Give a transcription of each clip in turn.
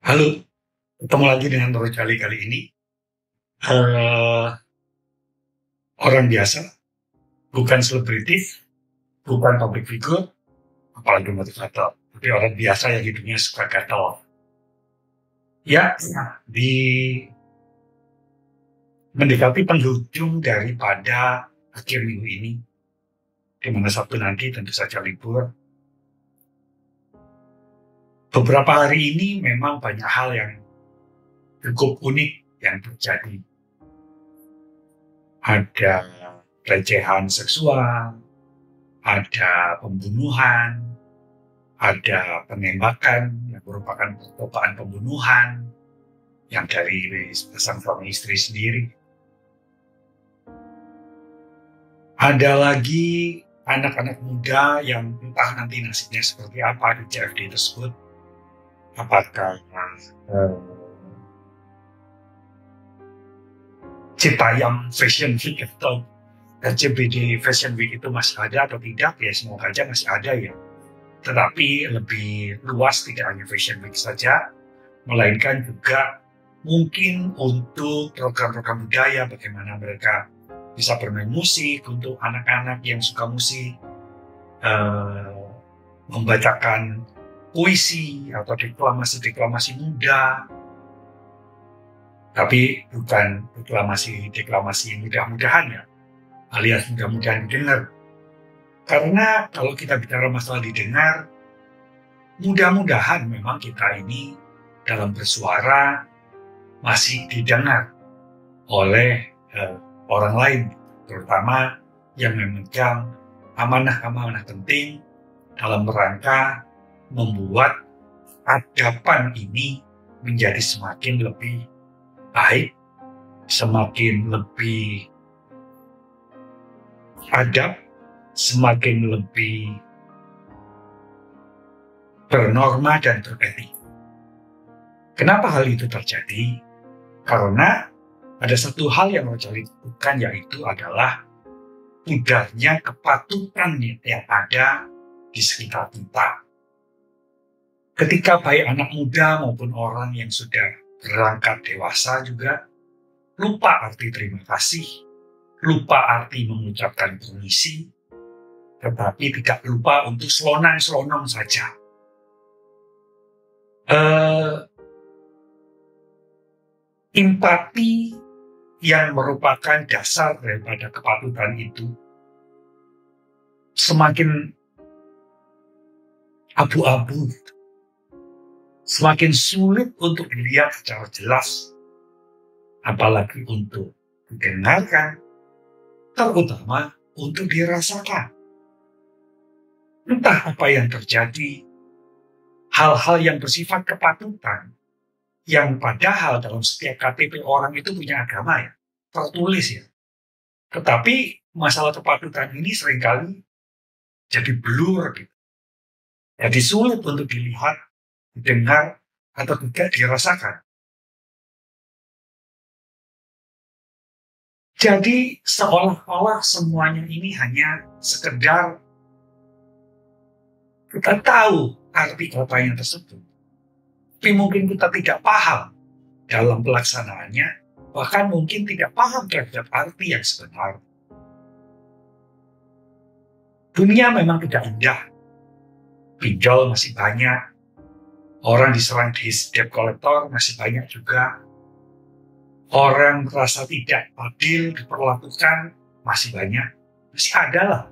Halo, ketemu lagi dengan Rojali kali ini. Eh, Orang biasa, bukan selebritis, bukan public figure, apalagi motivator. Tapi orang biasa yang hidupnya suka gatel. Ya, di mendekati penghujung daripada akhir minggu ini, di mana Sabtu nanti tentu saja libur. Beberapa hari ini memang banyak hal yang cukup unik yang terjadi. Ada pelecehan seksual, ada pembunuhan, ada penembakan yang merupakan percobaan pembunuhan yang dari sepasang suami istri sendiri. Ada lagi anak-anak muda yang entah nanti nasibnya seperti apa di CFD tersebut. Apakah Citayam Fashion Week atau CBD Fashion Week itu masih ada atau tidak, ya semoga aja masih ada ya. Tetapi lebih luas, tidak hanya Fashion Week saja, melainkan juga mungkin untuk program-program budaya, bagaimana mereka bisa bermain musik untuk anak-anak yang suka musik, membacakan puisi atau deklamasi-deklamasi muda, tapi bukan deklamasi mudah-mudahan ya, alias mudah-mudahan didengar. Karena kalau kita bicara masalah didengar, mudah-mudahan memang kita ini dalam bersuara masih didengar oleh orang lain, terutama yang memegang amanah-amanah penting dalam rangka membuat adaban ini menjadi semakin lebih baik, semakin lebih adab, semakin lebih bernorma dan beretika. Kenapa hal itu terjadi? Karena ada satu hal yang Rojali lakukan, yaitu adalah pudarnya kepatutan yang ada di sekitar kita. Ketika baik anak muda maupun orang yang sudah berangkat dewasa juga lupa arti terima kasih, lupa arti mengucapkan permisi, tetapi tidak lupa untuk selonang-selonong saja. Empati yang merupakan dasar daripada kepatutan itu semakin abu-abu, semakin sulit untuk dilihat secara jelas, apalagi untuk didengarkan, terutama untuk dirasakan. Entah apa yang terjadi, hal-hal yang bersifat kepatutan, yang padahal dalam setiap KTP orang itu punya agama ya, tertulis ya. Tetapi masalah kepatutan ini seringkali jadi blur gitu. Jadi sulit untuk dilihat, didengar, atau tidak dirasakan. Jadi seolah-olah semuanya ini hanya sekedar kita tahu arti katanya tersebut, tapi mungkin kita tidak paham dalam pelaksanaannya, bahkan mungkin tidak paham terhadap arti yang sebenarnya. Dunia memang tidak indah, pinjol masih banyak, orang diserang di debt collector masih banyak juga, orang merasa tidak adil diperlakukan masih banyak, masih ada lah.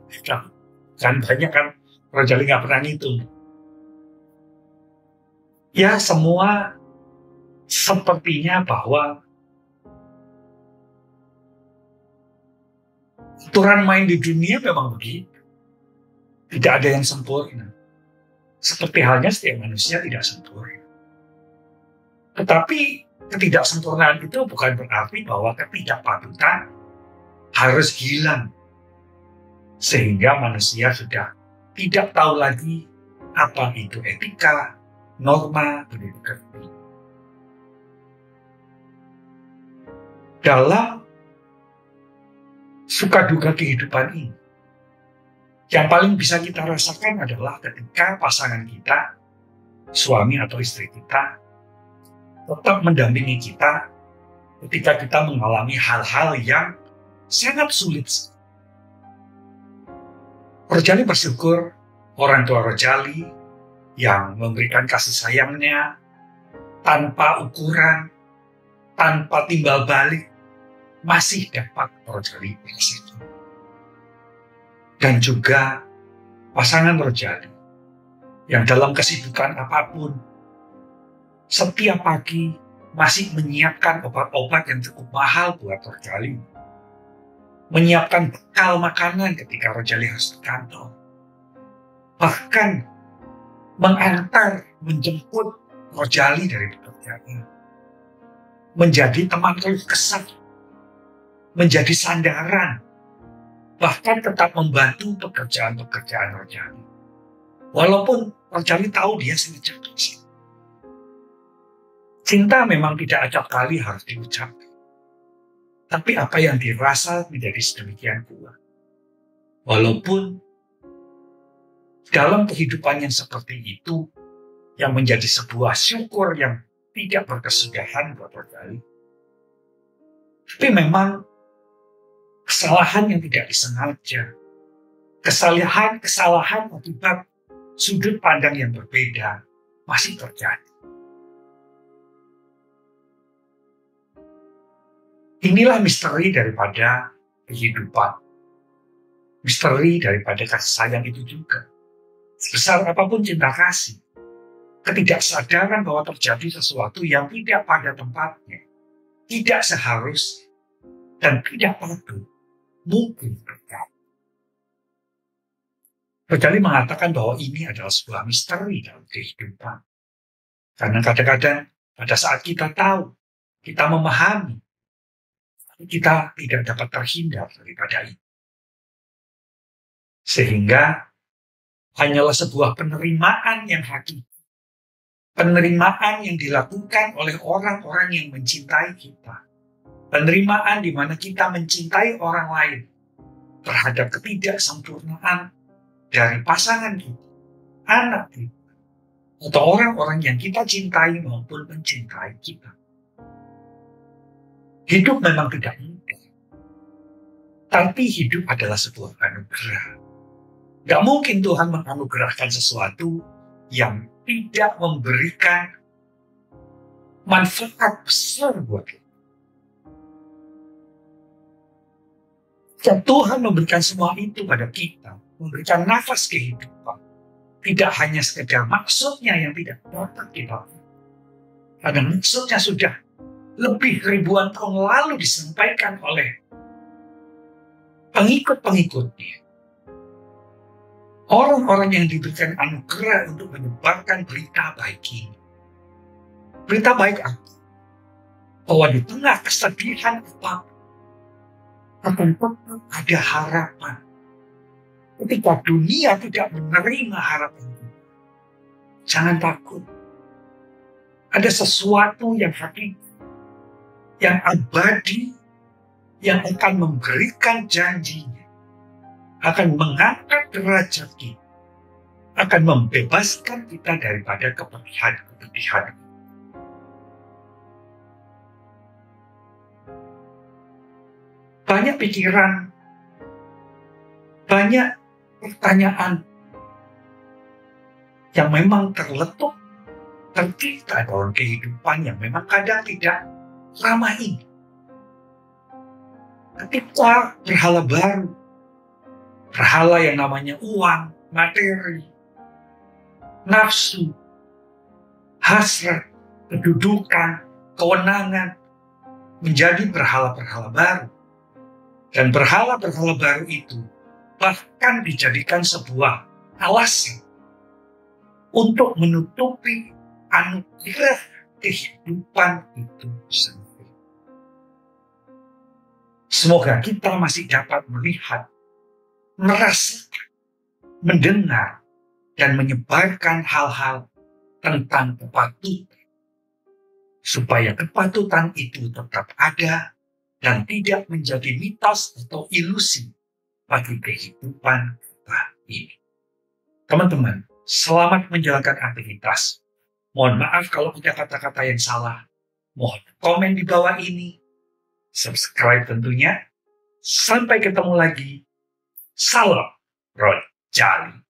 Kan banyak kan, Rojali nggak pernah ngitung. Ya semua sepertinya bahwa aturan main di dunia memang begitu. Tidak ada yang sempurna. Seperti halnya setiap manusia tidak sempurna. Tetapi ketidaksempurnaan itu bukan berarti bahwa ketidakpatutan harus hilang. Sehingga manusia sudah tidak tahu lagi apa itu etika, norma, pendidikan. Dalam suka duka kehidupan ini, yang paling bisa kita rasakan adalah ketika pasangan kita, suami atau istri kita, tetap mendampingi kita ketika kita mengalami hal-hal yang sangat sulit. Rojali bersyukur orang tua Rojali yang memberikan kasih sayangnya tanpa ukuran, tanpa timbal balik, masih dapat Rojali kasih. Dan juga pasangan Rojali yang dalam kesibukan apapun, setiap pagi masih menyiapkan obat-obat yang cukup mahal buat Rojali. Menyiapkan bekal makanan ketika Rojali harus ke kantor. Bahkan mengantar, menjemput Rojali dari pekerjaannya. Menjadi teman keluh kesah. Menjadi sandaran. Bahkan tetap membantu pekerjaan-pekerjaan Rojali. Walaupun Rojali tahu dia sangat cerdas. Cinta memang tidak acap kali harus diucapkan. Tapi apa yang dirasa menjadi sedemikian kuat. Walaupun dalam kehidupan yang seperti itu, yang menjadi sebuah syukur yang tidak berkesudahan buat Rojali. Tapi memang kesalahan yang tidak disengaja, kesalahan akibat sudut pandang yang berbeda masih terjadi. Inilah misteri daripada kehidupan. Misteri daripada kasih sayang itu juga. Sebesar apapun cinta kasih, ketidaksadaran bahwa terjadi sesuatu yang tidak pada tempatnya, tidak seharusnya, dan tidak patut, mungkin terjadi. Rojali mengatakan bahwa ini adalah sebuah misteri dalam kehidupan. Karena kadang-kadang pada saat kita tahu, kita memahami, kita tidak dapat terhindar daripada itu. Sehingga hanyalah sebuah penerimaan yang hakiki. Penerimaan yang dilakukan oleh orang-orang yang mencintai kita. Penerimaan di mana kita mencintai orang lain terhadap ketidaksempurnaan dari pasangan kita, anak kita, atau orang-orang yang kita cintai maupun mencintai kita. Hidup memang tidak mudah. Tapi hidup adalah sebuah anugerah. Gak mungkin Tuhan menganugerahkan sesuatu yang tidak memberikan manfaat besar buat kita. Dan Tuhan memberikan semua itu pada kita. Memberikan nafas kehidupan. Tidak hanya sekedar maksudnya yang tidak dapat kita. Karena maksudnya sudah lebih ribuan tahun lalu disampaikan oleh pengikut-pengikutnya. Orang-orang yang diberikan anugerah untuk menyebarkan berita baik ini. Berita baik apa? Bahwa di tengah kesedihan apapun, akan tetap ada harapan. Ketika dunia tidak menerima harapan itu, jangan takut. Ada sesuatu yang hakiki, yang abadi, yang akan memberikan janjinya, akan mengangkat derajat kita, akan membebaskan kita daripada kepedihan. Banyak pikiran, banyak pertanyaan yang memang terletup, tercipta dalam kehidupan yang memang kadang tidak ramah ini. Ketika berhala baru, berhala yang namanya uang, materi, nafsu, hasrat, kedudukan, kewenangan, menjadi berhala-berhala baru. Dan berhala-berhala baru itu bahkan dijadikan sebuah alasan untuk menutupi anugerah kehidupan itu sendiri. Semoga kita masih dapat melihat, merasakan, mendengar, dan menyebarkan hal-hal tentang kepatutan. Supaya kepatutan itu tetap ada dan tidak menjadi mitos atau ilusi bagi kehidupan kita ini. Teman-teman, selamat menjalankan aktivitas. Mohon maaf kalau ada kata-kata yang salah. Mohon komen di bawah ini. Subscribe tentunya. Sampai ketemu lagi. Salam Rojali.